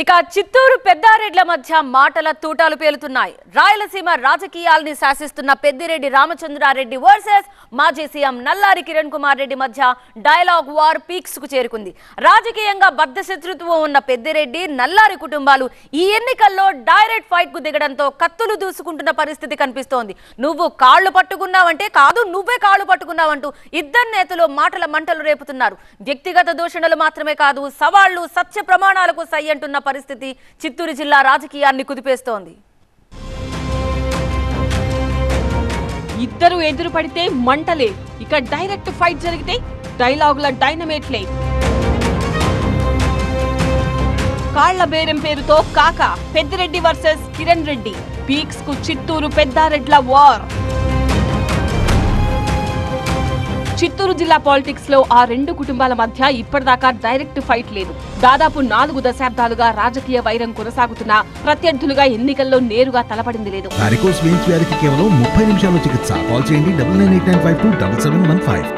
ఇక చిత్తూరు పెద్దారెడ్ల మధ్య మాటల తూటాలు పేలుతున్నాయి. రాయలసీమ రాజకీయాల్ని శాసిస్తున్న పెద్దిరెడ్డి రామచంద్రారెడ్డి వర్సెస్ మాజీ సీఎం నల్లారి కిరణ్ కుమార్ రెడ్డి మధ్య డైలాగ్ వార్ పీక్స్ కు చేరుకుంది. రాజకీయంగా బద్ధశత్రుత్వం ఉన్న పెద్దిరెడ్డి నల్లారి కుటుంబాలు ఈ ఎన్నికల్లో డైరెక్ట్ ఫైట్ కు దిగడంతో కత్తులు దూసుకుంటున్న పరిస్థితి కనిపిస్తోంది. నువ్వు కాళ్లు పట్టుకున్నావంటే కాదు, నువ్వే కాళ్లు పట్టుకున్నావంటూ ఇద్దరు నేతలు మాటల మంటలు రేపుతున్నారు. వ్యక్తిగత దూషణలు మాత్రమే కాదు, సవాళ్లు, సత్య ప్రమాణాలకు సై అంటున్న పరిస్థితి చిత్తూరు జిల్లా రాజకీయాన్ని కుదిపేస్తోంది. ఇద్దరు ఎదురు పడితే మంటలే, ఇక డైరెక్ట్ ఫైట్ జరిగితే డైలాగుల డైనమేట్లే. కాళ్ల బేరం పేరుతో కాక పెద్దిరెడ్డి వర్సెస్ కిరణ్ రెడ్డి, పీక్స్ కు చిత్తూరు పెద్దారెడ్ల వార్. చిత్తూరు జిల్లా పాలిటిక్స్ లో ఆ రెండు కుటుంబాల మధ్య ఇప్పటిదాకా డైరెక్ట్ ఫైట్ లేదు. దాదాపు 4 దశాబ్దాలుగా రాజకీయ వైరం కొనసాగుతున్నా ప్రత్యర్థులుగా ఎన్నికల్లో నేరుగా తలపడింది లేదు. వారికోస్ వెయిన్స్ వ్యాధికి కేవలం 30 నిమిషాల్లో చికిత్స. కాల్ చేయండి 9989527715.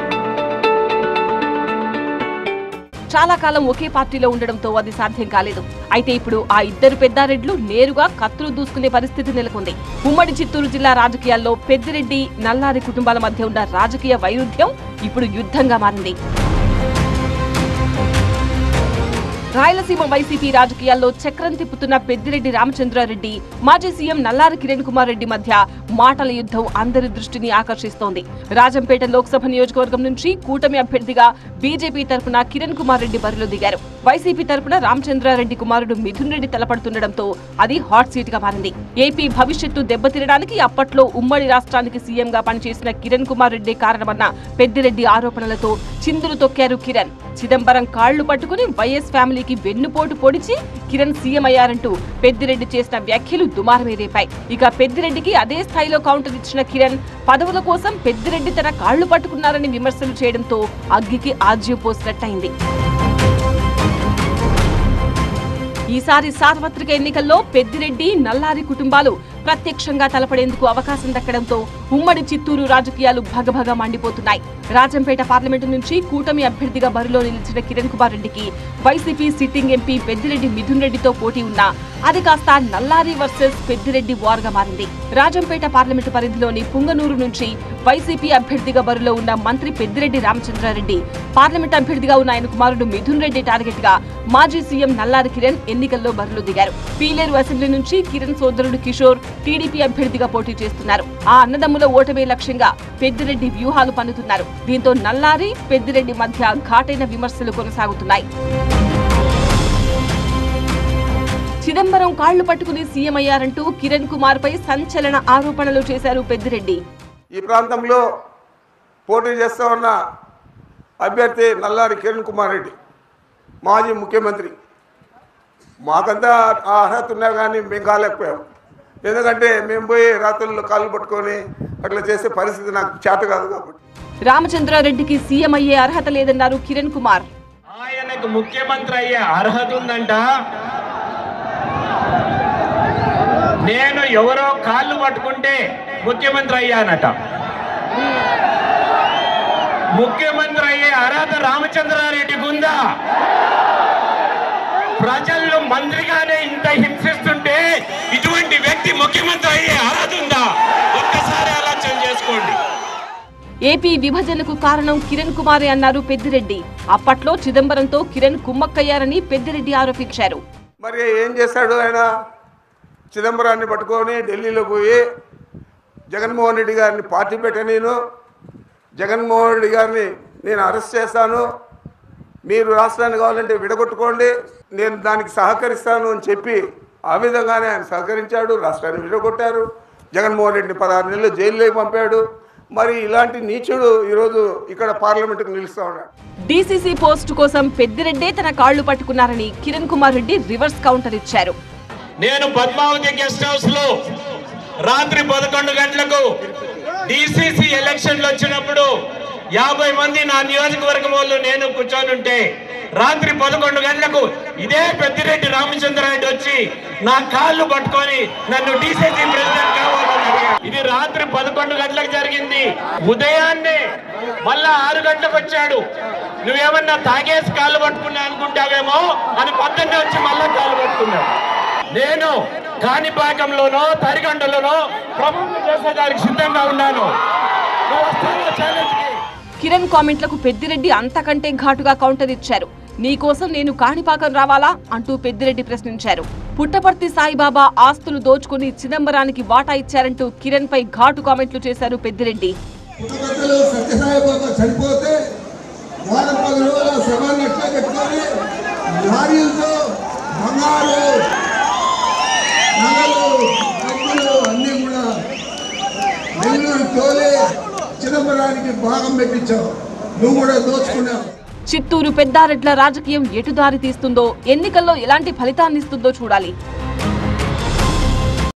చాలా కాలం ఒకే పార్టీలో ఉండడంతో అది సాధ్యం కాలేదు. అయితే ఇప్పుడు ఆ ఇద్దరు పెద్దారెడ్లు నేరుగా కత్తులు దూసుకునే పరిస్థితి నెలకొంది. ఉమ్మడి చిత్తూరు జిల్లా రాజకీయాల్లో పెద్దిరెడ్డి, నల్లారి కుటుంబాల మధ్య ఉన్న రాజకీయ వైరుధ్యం ఇప్పుడు యుద్ధంగా మారింది. రాయలసీమ వైసీపీ రాజకీయాల్లో చక్రం తిప్పుతున్న పెద్దిరెడ్డి రామచంద్రారెడ్డి, మాజీ సీఎం నల్లారి కిరణ్ కుమార్ రెడ్డి మధ్య మాటల యుద్ధం అందరి దృష్టిని ఆకర్షిస్తోంది. రాజంపేట లోక్సభ నియోజకవర్గం నుంచి కూటమి అభ్యర్థిగా బీజేపీ తరపున కిరణ్ కుమార్ రెడ్డి బరిలో దిగారు. వైసీపీ తరపున రామచంద్రారెడ్డి కుమారుడు మిథున్ రెడ్డి తలపడుతుండటంతో అది హాట్ సీట్ గా మారింది. ఏపీ భవిష్యత్తు దెబ్బతినడానికి అప్పట్లో ఉమ్మడి రాష్ట్రానికి సీఎంగా పనిచేసిన కిరణ్ కుమార్ రెడ్డి కారణమన్న పెద్దిరెడ్డి ఆరోపణలతో చిందులు తొక్కారు కిరణ్. చిదంబరం కాళ్లు పట్టుకుని వైఎస్ ఫ్యామిలీకి వెన్నుపోటు పొడిచి కిరణ్ సీఎం అయ్యారంటూ పెద్దిరెడ్డి చేసిన వ్యాఖ్యలు దుమారమే రేపాయి. ఇక పెద్దిరెడ్డికి అదే స్థాయిలో కౌంటర్ ఇచ్చిన కిరణ్ పదవుల కోసం పెద్దిరెడ్డి తన కాళ్లు పట్టుకున్నారని విమర్శలు చేయడంతో అగ్గికి ఆజ్యం పోసినట్టయింది. ఈసారి సార్వత్రిక ఎన్నికల్లో పెద్దిరెడ్డి, నల్లారి కుటుంబాలు ప్రత్యక్షంగా తలపడేందుకు అవకాశం దక్కడంతో ఉమ్మడి చిత్తూరు రాజకీయాలు భగభగ మండిపోతున్నాయి. రాజంపేట పార్లమెంటు నుంచి కూటమి అభ్యర్థిగా బరిలో నిలిచిన కిరణ్ కుమార్ రెడ్డికి YCP sitting MP Peddireddy Mithun రెడ్డితో పోటీ ఉన్నా అది కాస్త నల్లారి వర్సెస్ పెద్దిరెడ్డి వార్ గా మారింది. రాజంపేట పార్లమెంటు పరిధిలోని పుంగనూరు నుంచి వైసీపీ అభ్యర్థిగా బరిలో ఉన్న మంత్రి పెద్దిరెడ్డి రామచంద్రారెడ్డి, పార్లమెంట్ అభ్యర్థిగా ఉన్న ఆయన కుమారుడు మిథున్ రెడ్డి టార్గెట్ గా మాజీ సీఎం నల్లారి కిరణ్ ఎన్నికల్లో బరిలో దిగారు. పీలేరు అసెంబ్లీ నుంచి కిరణ్ సోదరుడు కిషోర్ టీడీపీ అభ్యర్థిగా పోటీ చేస్తున్నారు. ఆ అన్నదమ్ముల ఓటమే లక్ష్యంగా పెద్దిరెడ్డి వ్యూహాలు పన్నుతున్నారు. దీంతో నల్లారి, పెద్దిరెడ్డి మధ్య ఘాటైన విమర్శలు కొనసాగుతున్నాయి. చిదంబరం కాళ్లు పట్టుకుని సీఎం అయ్యారంటూ కిరణ్ కుమార్ పై సంచలన ఆరోపణలు చేశారు పెద్దిరెడ్డి. ఈ ప్రాంతంలో పోటీ చేస్తూ ఉన్న అభ్యర్థి నల్లారి కిరణ్ కుమార్ రెడ్డి, మాజీ ముఖ్యమంత్రి. మాకంతా ఆ అర్హత ఉన్నా కానీ మేము కాలేకపోయాం. ఎందుకంటే మేము పోయి రాత్రుల్లో కాళ్ళు పట్టుకొని అట్లా చేసే పరిస్థితి నాకు చేత కాదు కాబట్టి. రామచంద్రారెడ్డికి సీఎం అయ్యే అర్హత లేదన్నారు కిరణ్ కుమార్. ఆయనకు ముఖ్యమంత్రి అయ్యే అర్హత ఉందంట. నేను ఎవరో కాళ్ళు పట్టుకుంటే ముఖ్యమంత్రి అయ్యానట. ముఖ్యమంత్రి అయ్యే అర్హత రామచంద్రారెడ్డికి ఉందా? ప్రజల్లో మంత్రిగానే ఇంత హింసిస్తుంటే ఇటువంటి వ్యక్తి ముఖ్యమంత్రి అయ్యే అర్హత ఉందా? ఒక్కసారి ఆలోచన చేసుకోండి. ఏపీ విభజనకు కారణం కిరణ్ కుమారే అన్నారు పెద్దిరెడ్డి. అప్పట్లో చిదంబరంతో కిరణ్ కుమ్మక్కయ్యారని పెద్దిరెడ్డి ఆరోపించారు. మరి ఏం చేశాడు ఆయన? చిదంబరాన్ని పట్టుకొని ఢిల్లీలో పోయి జగన్మోహన్ రెడ్డి గారిని పార్టీ పెట్టనీను, జగన్మోహన్ రెడ్డి గారిని నేను అరెస్ట్ చేస్తాను, మీరు రాష్ట్రాన్ని కావాలంటే విడగొట్టుకోండి, నేను దానికి సహకరిస్తాను అని చెప్పి ఆ విధంగానే ఆయన సహకరించాడు. రాష్ట్రాన్ని విడగొట్టారు. జగన్మోహన్ రెడ్డిని 16 నెలలు జైల్లోకి పంపాడు. మరి ఇలాంటి నీచుడు ఈరోజు ఇక్కడ పార్లమెంటుకు నిలుస్తూ ఉన్నాడు. డీసీసీ పోస్టు కోసం పెద్దిరెడ్డే తన కాళ్లు పట్టుకున్నారని కిరణ్ కుమార్ రెడ్డి రివర్స్ కౌంటర్ ఇచ్చారు. నేను పద్మావతి గెస్ట్ హౌస్ లో రాత్రి 11 గంటలకు డీసీసీ ఎలక్షన్లు వచ్చినప్పుడు 50 మంది నా నియోజకవర్గం వాళ్ళు నేను కూర్చొని ఉంటే రాత్రి 11 గంటలకు ఇదే పెద్దిరెడ్డి రామచంద్రారెడ్డి వచ్చి నా కాళ్ళు పట్టుకొని నన్ను డీసీసీ ప్రెసిడెంట్ కావాలని అడిగాడు. ఇది రాత్రి 11 గంటలకు జరిగింది. ఉదయాన్నే మళ్ళా 6 గంటలకు వచ్చాడు. నువ్వేమన్నా తాగేసి కాళ్ళు పట్టుకున్నా అనుకుంటావేమో అని పొద్దున్నే వచ్చి మళ్ళా కాళ్ళు పట్టుకున్నాడు. చేస్తున్నాడు. నేను కాణిపాకంలోనో తరిగొండలోనో ప్రభుత్వం చేసేదానికి సిద్ధంగా ఉన్నాను. కిరణ్ కామెంట్లకు పెద్దిరెడ్డి అంతకంటే ఘాటుగా కౌంటర్ ఇచ్చారు. నీకోసం నేను కాణిపాకం రావాలా అంటూ పెద్దిరెడ్డి ప్రశ్నించారు. పుట్టపర్తి సాయిబాబా ఆస్తులు దోచుకుని చిదంబరానికి వాటా ఇచ్చారంటూ కిరణ్ పై ఘాటు కామెంట్లు చేశారు పెద్దిరెడ్డి. చనిపోతే వారం 10 రోజుల శవాన్ని ఎట్లా పెట్టుకొని లారీలతో బంగారు నగలు డబ్బులు అన్నీ కూడా నెల్లూరు తోలే చిదంబరానికి భాగం పెట్టించావు. నువ్వు కూడా దోచుకున్నావు. చిత్తూరు పెద్దారెడ్ల రాజకీయం ఎటు దారి తీస్తుందో, ఎన్నికల్లో ఎలాంటి ఫలితాన్నిస్తుందో చూడాలి.